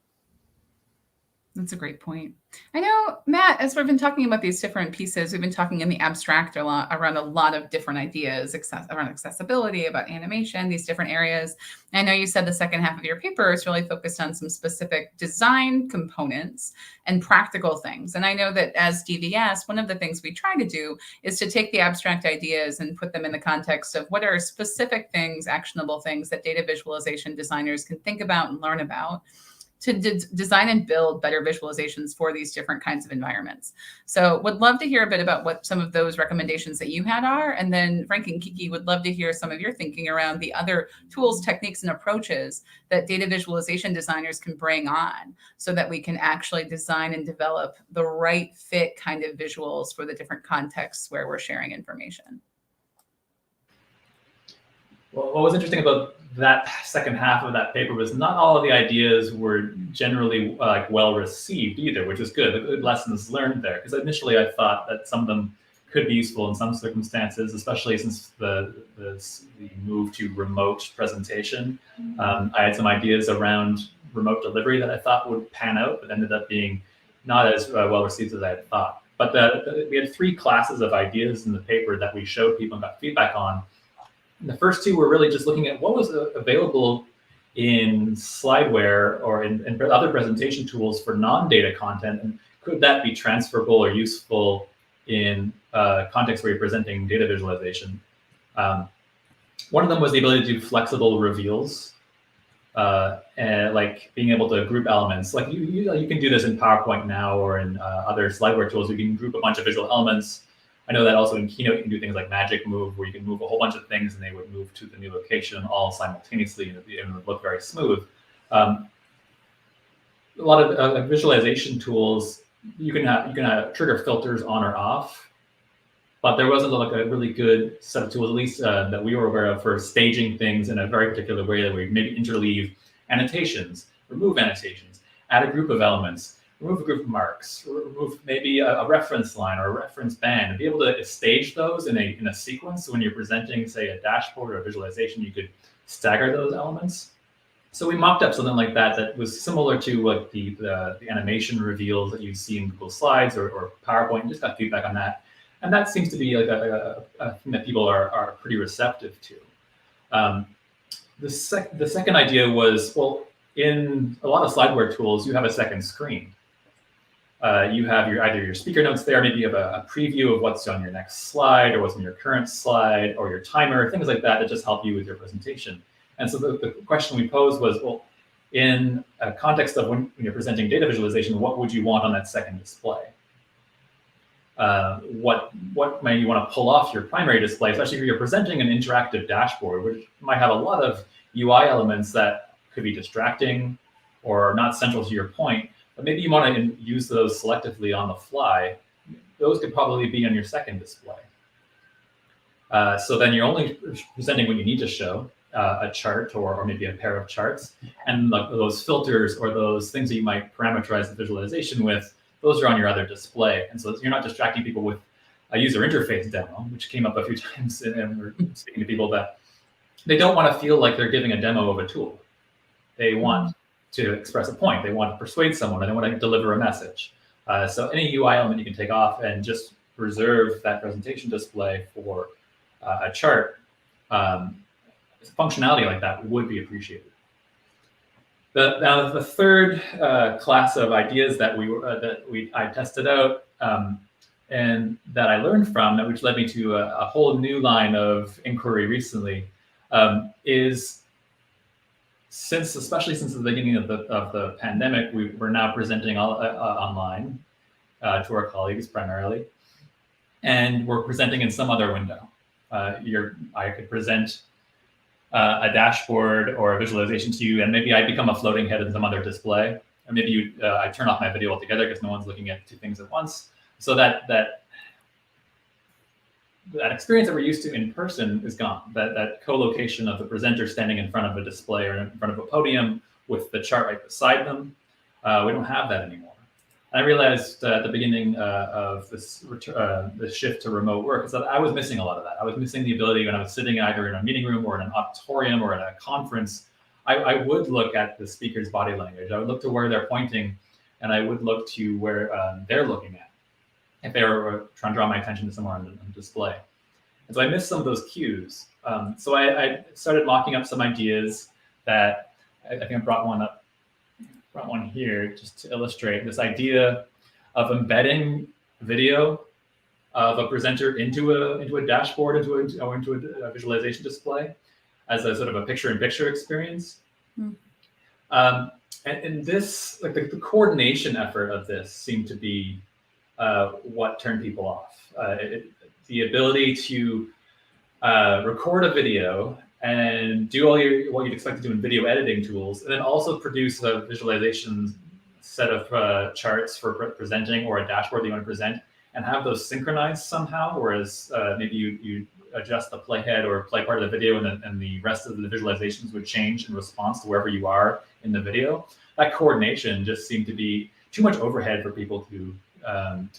That's a great point. I know, Matt, as we've been talking about these different pieces, we've been talking in the abstract a lot around a lot of different ideas around accessibility, about animation, these different areas. I know you said the second half of your paper is really focused on some specific design components and practical things. And I know that as DVS, one of the things we try to do is to take the abstract ideas and put them in the context of what are specific things, actionable things that data visualization designers can think about and learn about to design and build better visualizations for these different kinds of environments. So would love to hear a bit about what some of those recommendations that you had are. And then Frank and Keke would love to hear some of your thinking around the other tools, techniques, and approaches that data visualization designers can bring on so that we can actually design and develop the right fit kind of visuals for the different contexts where we're sharing information. Well, what was interesting about that second half of that paper was not all of the ideas were generally well received either, which is good. The good lessons learned there, because initially I thought that some of them could be useful in some circumstances, especially since the move to remote presentation. I had some ideas around remote delivery that I thought would pan out, but ended up being not as well received as I had thought. But we had 3 classes of ideas in the paper that we showed people and got feedback on. And the first 2 were really just looking at what was available in slideware or in other presentation tools for non-data content, and could that be transferable or useful in contexts where you're presenting data visualization. One of them was the ability to do flexible reveals, and like being able to group elements. Like you can do this in PowerPoint now or in other slideware tools. You can group a bunch of visual elements. I know that also in Keynote, you can do things like magic move, where you can move a whole bunch of things and they would move to the new location all simultaneously, and it would look very smooth. A lot of visualization tools, you can trigger filters on or off, but there wasn't like a really good set of tools, at least that we were aware of, for staging things in a very particular way that we maybe interleave annotations, remove annotations, add a group of elements, remove a group of marks, remove maybe a reference line or a reference band, and be able to stage those in a sequence. So when you're presenting, say, a dashboard or a visualization, you could stagger those elements. So we mocked up something like that was similar to like the animation reveals that you see in Google Slides or PowerPoint, and just got feedback on that. And that seems to be like a thing that people are pretty receptive to. The second idea was, well, in a lot of slideware tools, you have a second screen. You have either your speaker notes there, maybe you have a preview of what's on your next slide or what's on your current slide, or your timer, things like that just help you with your presentation. And so the question we posed was, well, in a context of when you're presenting data visualization, what would you want on that second display? What may you want to pull off your primary display, especially if you're presenting an interactive dashboard, which might have a lot of UI elements that could be distracting or not central to your point. But maybe you want to use those selectively on the fly. Those could probably be on your second display. So then you're only presenting what you need to show, a chart or maybe a pair of charts. And like those filters or those things that you might parameterize the visualization with, those are on your other display. And so you're not distracting people with a user interface demo, which came up a few times. And we're speaking to people that they don't want to feel like they're giving a demo of a tool. They want to express a point. They want to persuade someone, or they want to deliver a message. So any UI element you can take off and just reserve that presentation display for a chart, functionality like that would be appreciated. Now the third class of ideas that I tested out and that I learned from, which led me to a whole new line of inquiry recently, is especially since the beginning of the pandemic, we're now presenting online to our colleagues primarily, and we're presenting in some other window. I could present a dashboard or a visualization to you, and maybe I become a floating head in some other display, or maybe I turn off my video altogether because no one's looking at 2 things at once. So that experience that we're used to in person is gone. That co-location of the presenter standing in front of a display or in front of a podium with the chart right beside them, we don't have that anymore. And I realized at the beginning of this shift to remote work is that I was missing a lot of that. I was missing the ability when I was sitting either in a meeting room or in an auditorium or at a conference. I would look at the speaker's body language. I would look to where they're pointing, and I would look to where they're looking at, if they were trying to draw my attention to somewhere on display. And so I missed some of those cues. So I started mocking up some ideas that I think I brought one here just to illustrate this idea of embedding video of a presenter into a dashboard, into a visualization display as a sort of a picture-in-picture experience. And this, like the coordination effort of this seemed to be what turned people off. The ability to record a video and do what you'd expect to do in video editing tools, and then also produce a visualization set of charts for presenting, or a dashboard that you want to present, and have those synchronized somehow, whereas maybe you adjust the playhead or play part of the video, and the rest of the visualizations would change in response to wherever you are in the video. That coordination just seemed to be too much overhead for people to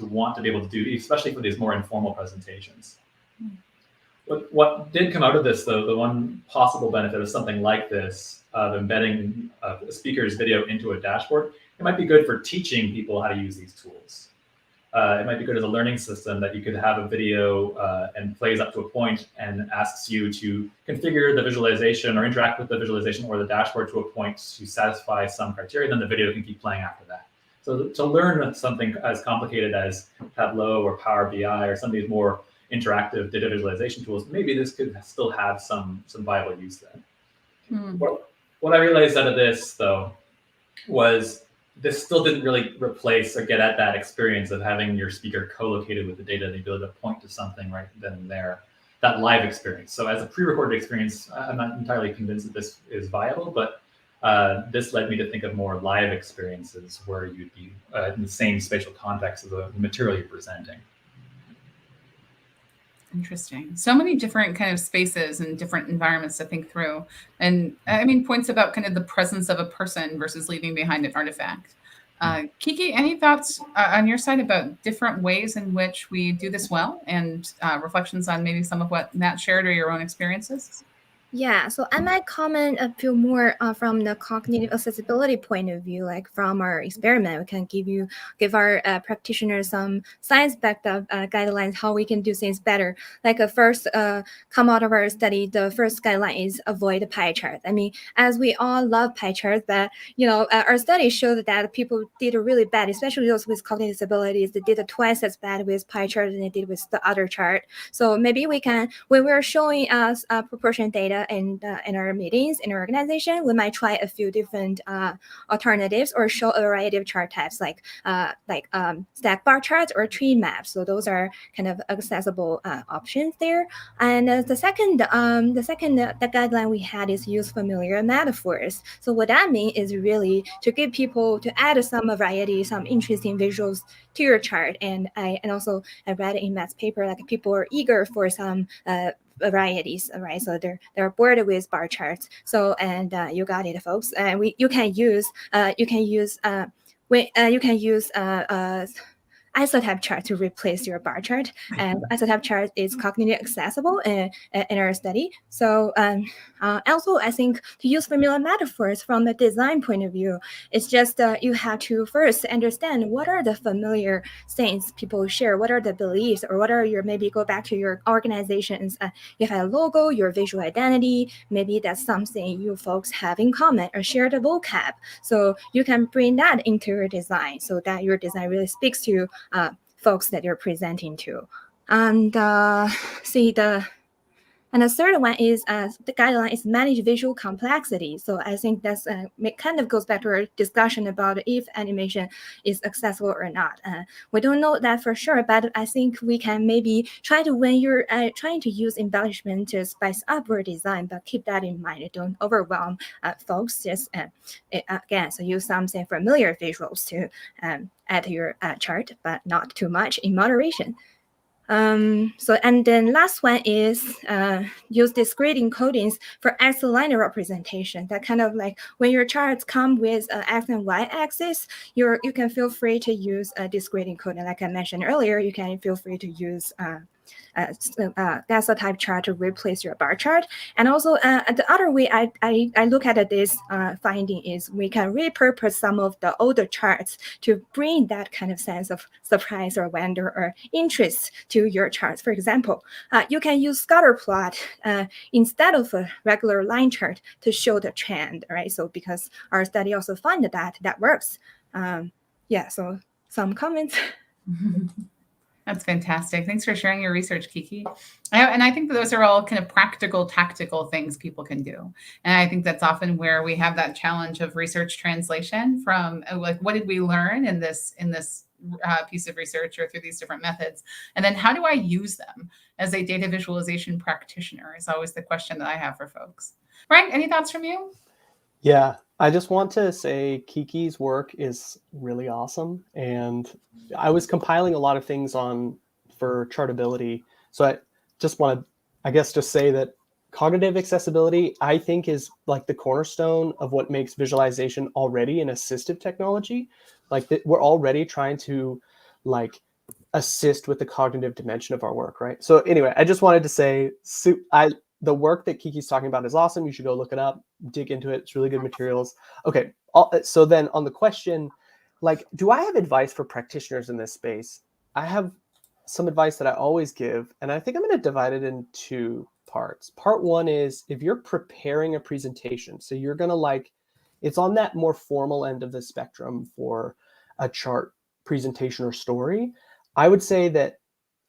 want to be able to do, especially for these more informal presentations. What did come out of this, though, the one possible benefit of something like this, of embedding a speaker's video into a dashboard, it might be good for teaching people how to use these tools. It might be good as a learning system that you could have a video and plays up to a point and asks you to configure the visualization or interact with the visualization or the dashboard to a point to satisfy some criteria, then the video can keep playing after that. So to learn something as complicated as Tableau or Power BI or some of these more interactive data visualization tools, maybe this could still have some viable use then. What I realized out of this, though, was this still didn't really replace or get at that experience of having your speaker co-located with the data, the ability to point to something right then and there, that live experience. So as a pre-recorded experience, I'm not entirely convinced that this is viable, but this led me to think of more live experiences where you'd be in the same spatial context of the material you're presenting. Interesting. So many different kind of spaces and different environments to think through. And I mean, points about kind of the presence of a person versus leaving behind an artifact. Keke, any thoughts on your side about different ways in which we do this well, and reflections on maybe some of what Matt shared or your own experiences? Yeah, so I might comment a few more from the cognitive accessibility point of view. Like from our experiment, we can give our practitioners some science-backed up guidelines how we can do things better. Like first come out of our study, the first guideline is avoid pie charts. I mean, as we all love pie charts, but our study showed that people did really bad, especially those with cognitive disabilities. They did twice as bad with pie charts than they did with the other chart. So maybe we can, when we're showing us proportion data in our meetings in our organization, we might try a few different alternatives or show a variety of chart types, like stack bar charts or tree maps. So those are kind of accessible options there. And the second guideline we had is use familiar metaphors. So what that means is really to get people to add some variety, some interesting visuals to your chart. And also I read in Matt's paper, like people are eager for some varieties, right? So they're bored with bar charts. So you got it, folks. And you can use isotype chart to replace your bar chart, and isotype chart is cognitively accessible in our study. So also I think to use familiar metaphors from the design point of view, it's just you have to first understand what are the familiar things people share, what are the beliefs, or what are your, maybe go back to your organizations, you have a logo, your visual identity, maybe that's something you folks have in common or share the vocab. So you can bring that into your design so that your design really speaks to folks that you're presenting to. And the third one is the guideline is manage visual complexity. So I think that's kind of goes back to our discussion about if animation is accessible or not. We don't know that for sure, but I think we can maybe try to, when you're trying to use embellishment to spice up your design, but keep that in mind. Don't overwhelm folks. Just again, so use something familiar visuals to add to your chart, but not too much, in moderation. So, and then last one is use discrete encodings for X linear representation. That kind of like when your charts come with X and Y axis, you can feel free to use a discrete encoding. Like I mentioned earlier, you can feel free to use Dasa type chart to replace your bar chart. And also the other way I look at this finding is we can repurpose some of the older charts to bring that kind of sense of surprise or wonder or interest to your charts. For example, you can use scatter plot instead of a regular line chart to show the trend, right? So because our study also found that works. Yeah, so some comments. That's fantastic. Thanks for sharing your research, Keke. And I think that those are all kind of practical, tactical things people can do. And I think that's often where we have that challenge of research translation from like, what did we learn in this piece of research or through these different methods? And then how do I use them as a data visualization practitioner is always the question that I have for folks. Frank, any thoughts from you? Yeah, I just want to say Keke's work is really awesome. And I was compiling a lot of things for chartability. So I just want to, I guess, just say that cognitive accessibility, I think, is like the cornerstone of what makes visualization already an assistive technology. Like we're already trying to like assist with the cognitive dimension of our work, right? So anyway, I just wanted to say, the work that Keke's talking about is awesome. You should go look it up, dig into it. It's really good materials. Okay, so then on the question, like, do I have advice for practitioners in this space? I have some advice that I always give, and I think I'm going to divide it in two parts. Part one is if you're preparing a presentation, so you're going to it's on that more formal end of the spectrum for a chart presentation or story. I would say that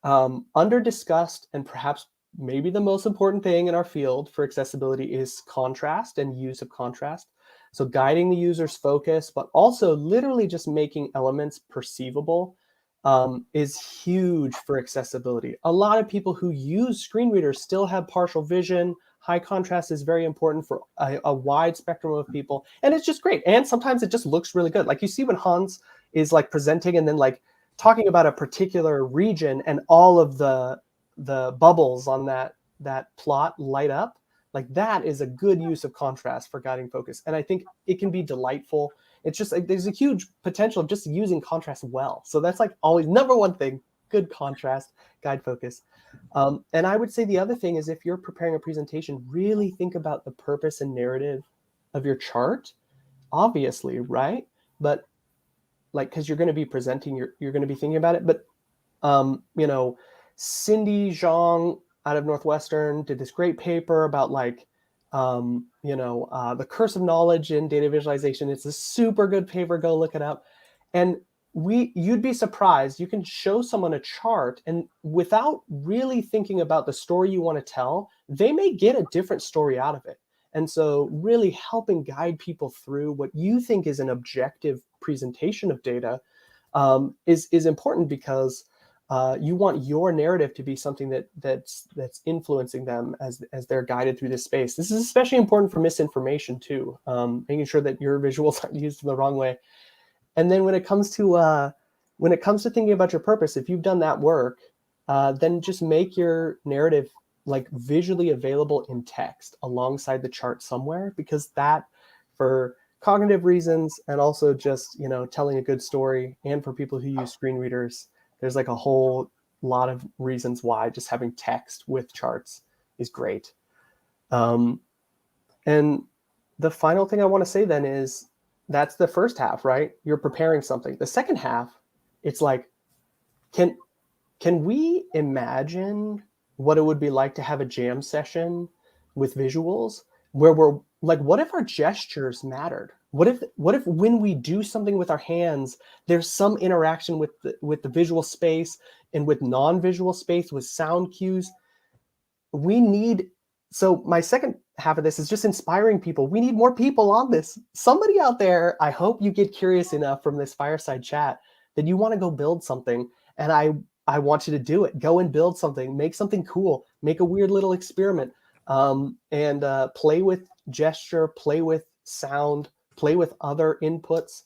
under-discussed and perhaps maybe the most important thing in our field for accessibility is contrast and use of contrast. So guiding the user's focus, but also literally just making elements perceivable is huge for accessibility. A lot of people who use screen readers still have partial vision. High contrast is very important for a wide spectrum of people. And it's just great. And sometimes it just looks really good. Like you see when Hans is like presenting and then like talking about a particular region and all of the bubbles on that plot light up, like that is a good use of contrast for guiding focus. And I think it can be delightful. It's just like there's a huge potential of just using contrast well. So that's like always number one thing, good contrast, guide focus. And I would say the other thing is if you're preparing a presentation, really think about the purpose and narrative of your chart, obviously, right? But like, because you're going to be presenting, you're going to be thinking about it. But, Cindy Zhang out of Northwestern did this great paper about like, the curse of knowledge in data visualization. It's a super good paper. Go look it up. And you'd be surprised. You can show someone a chart and without really thinking about the story you want to tell, they may get a different story out of it. And so really helping guide people through what you think is an objective presentation of data is important because you want your narrative to be something that's influencing them as they're guided through this space. This is especially important for misinformation too, making sure that your visuals aren't used in the wrong way. And then when it comes to thinking about your purpose, if you've done that work, then just make your narrative like visually available in text alongside the chart somewhere, because that, for cognitive reasons and also just telling a good story, and for people who use screen readers, there's like a whole lot of reasons why just having text with charts is great. And the final thing I want to say then is that's the first half, right? You're preparing something. The second half, it's like, can we imagine what it would be like to have a jam session with visuals where we're like, what if our gestures mattered? What if when we do something with our hands, there's some interaction with the visual space and with non-visual space, with sound cues? So my second half of this is just inspiring people. We need more people on this. Somebody out there, I hope you get curious enough from this fireside chat that you want to go build something. And I want you to do it. Go and build something, make something cool, make a weird little experiment, and play with gesture, play with sound, play with other inputs,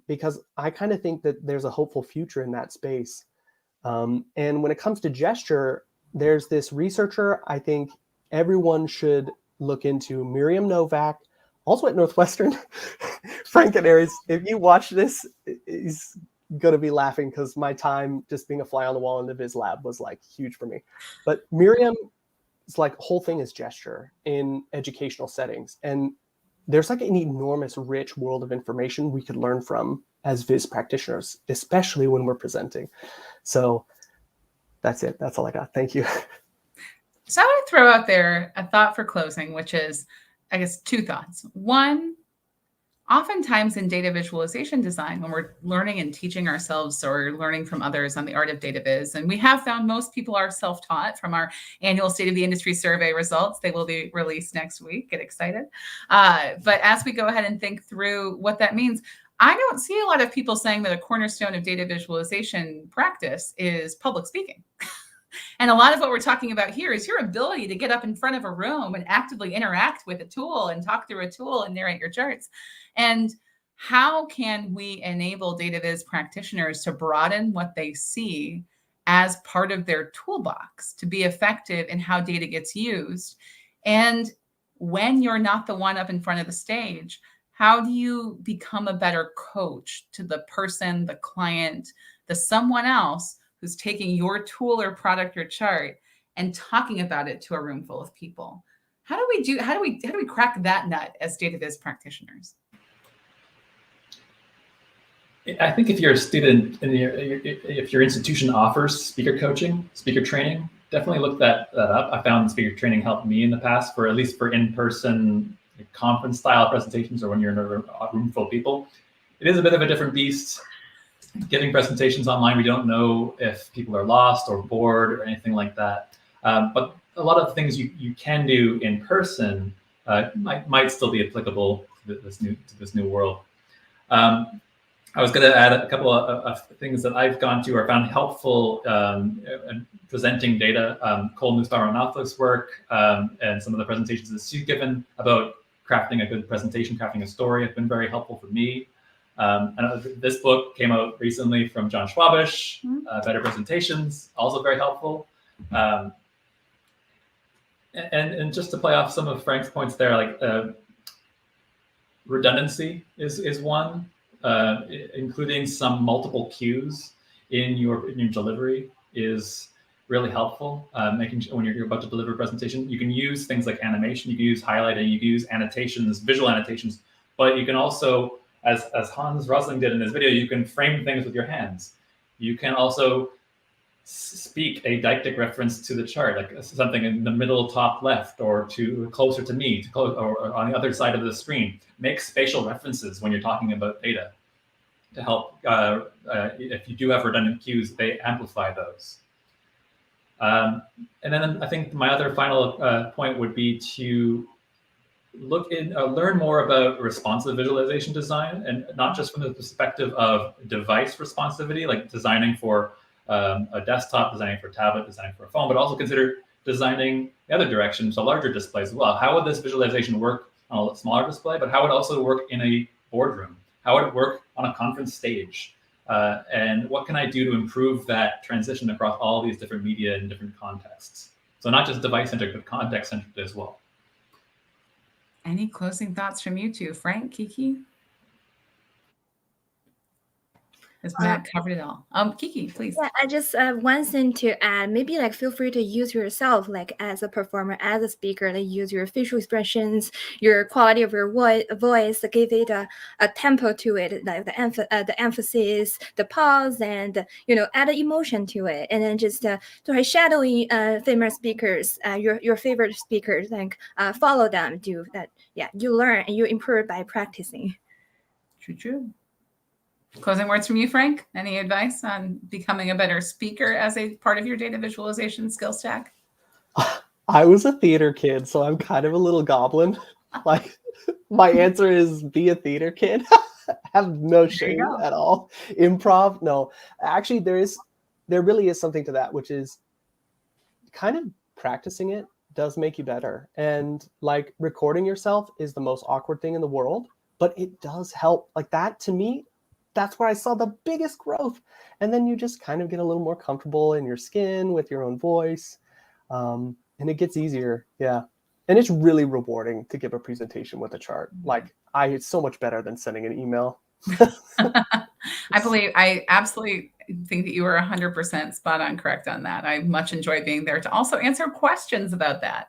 because I kind of think that there's a hopeful future in that space. And when it comes to gesture, there's this researcher I think everyone should look into, Miriam Novak, also at Northwestern. Frank and Aries, if you watch this, he's going to be laughing because my time just being a fly on the wall in the Viz lab was like huge for me. But Miriam's like whole thing is gesture in educational settings. And there's like an enormous rich world of information we could learn from as Viz practitioners, especially when we're presenting. So that's it. That's all I got. Thank you. So I want to throw out there a thought for closing, which is, I guess, two thoughts. One, oftentimes in data visualization design, when we're learning and teaching ourselves or learning from others on the art of data viz, and we have found most people are self-taught from our annual State of the Industry survey results. They will be released next week. Get excited. But as we go ahead and think through what that means, I don't see a lot of people saying that a cornerstone of data visualization practice is public speaking. And a lot of what we're talking about here is your ability to get up in front of a room and actively interact with a tool and talk through a tool and narrate your charts. And how can we enable data viz practitioners to broaden what they see as part of their toolbox to be effective in how data gets used? And when you're not the one up in front of the stage, how do you become a better coach to the person, the client, the someone else who's taking your tool or product or chart and talking about it to a room full of people? How do we crack that nut as data viz practitioners? I think if you're a student and if your institution offers speaker coaching, speaker training, definitely look that up. I found speaker training helped me in the past for at least for in-person conference style presentations or when you're in a room full of people. It is a bit of a different beast. Giving presentations online, we don't know if people are lost or bored or anything like that. But a lot of things you can do in person might still be applicable to this new world. I was going to add a couple of things that I've gone to or found helpful in presenting data. Cole Nussbauer-Nathlich's work and some of the presentations that she's given about crafting a good presentation, crafting a story have been very helpful for me. And this book came out recently from John Schwabish, Better Presentations, also very helpful. And just to play off some of Frank's points there, like redundancy is one, including some multiple cues in your delivery is really helpful. Making sure when you're about to deliver a presentation, you can use things like animation, you can use highlighting, you can use annotations, visual annotations, but you can also, as Hans Rosling did in this video, you can frame things with your hands. You can also speak a deictic reference to the chart, like something in the middle top left or to closer to me, or on the other side of the screen. Make spatial references when you're talking about data to help, if you do have redundant cues, they amplify those. And then I think my other final point would be to learn more about responsive visualization design, and not just from the perspective of device responsivity, like designing for a desktop, designing for a tablet, designing for a phone, but also consider designing the other direction, so larger displays as well. How would this visualization work on a smaller display, but how would it also work in a boardroom? How would it work on a conference stage? And what can I do to improve that transition across all these different media and different contexts? So not just device-centric, but context-centric as well. Any closing thoughts from you two? Frank, Keke? Has Matt covered it all? Keke, please. Yeah, I just one thing to add, maybe like feel free to use yourself, like as a performer, as a speaker, like use your facial expressions, your quality of your voice, give it a tempo to it, like the emphasis, the pause, and add an emotion to it, and then just try shadowing famous speakers, your favorite speakers, like follow them, do that. Yeah, you learn and you improve by practicing. True. Closing words from you, Frank? Any advice on becoming a better speaker as a part of your data visualization skill stack? I was a theater kid, so I'm kind of a little goblin. Like, my answer is be a theater kid. Have no shame at all. Improv, no. Actually, there really is something to that, which is kind of practicing it does make you better. And like recording yourself is the most awkward thing in the world, but it does help. Like that, to me, that's where I saw the biggest growth. And then you just kind of get a little more comfortable in your skin with your own voice. And it gets easier. Yeah. And it's really rewarding to give a presentation with a chart. Like, it's so much better than sending an email. I absolutely think that you are 100% spot on correct on that. I much enjoy being there to also answer questions about that.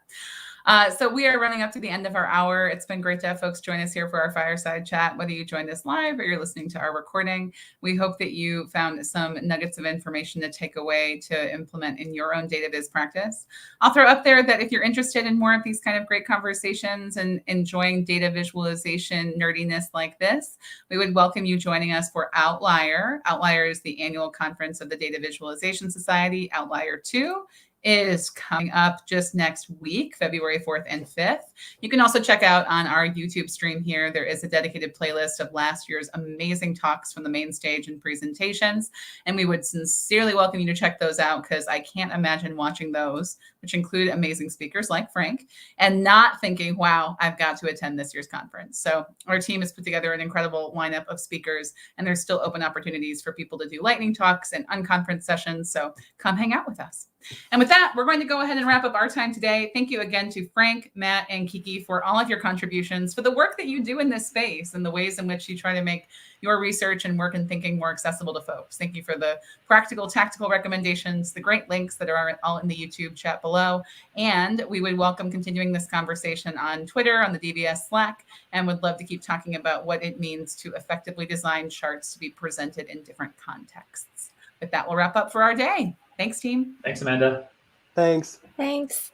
So we are running up to the end of our hour. It's been great to have folks join us here for our fireside chat, whether you joined us live or you're listening to our recording. We hope that you found some nuggets of information to take away to implement in your own data viz practice. I'll throw up there that if you're interested in more of these kind of great conversations and enjoying data visualization nerdiness like this, we would welcome you joining us for Outlier. Outlier is the annual conference of the Data Visualization Society. Outlier 2 is coming up just next week, February 4th and 5th. You can also check out on our YouTube stream here. There is a dedicated playlist of last year's amazing talks from the main stage and presentations. And we would sincerely welcome you to check those out, because I can't imagine watching those, which include amazing speakers like Frank, and not thinking, wow, I've got to attend this year's conference. So our team has put together an incredible lineup of speakers, and there's still open opportunities for people to do lightning talks and unconference sessions. So come hang out with us. And with that, we're going to go ahead and wrap up our time today. Thank you again to Frank, Matt, and Keke for all of your contributions, for the work that you do in this space and the ways in which you try to make your research and work and thinking more accessible to folks. Thank you for the practical, tactical recommendations, the great links that are all in the YouTube chat below. And we would welcome continuing this conversation on Twitter, on the DVS Slack, and would love to keep talking about what it means to effectively design charts to be presented in different contexts. With that, we'll wrap up for our day. Thanks, team. Thanks, Amanda. Thanks. Thanks.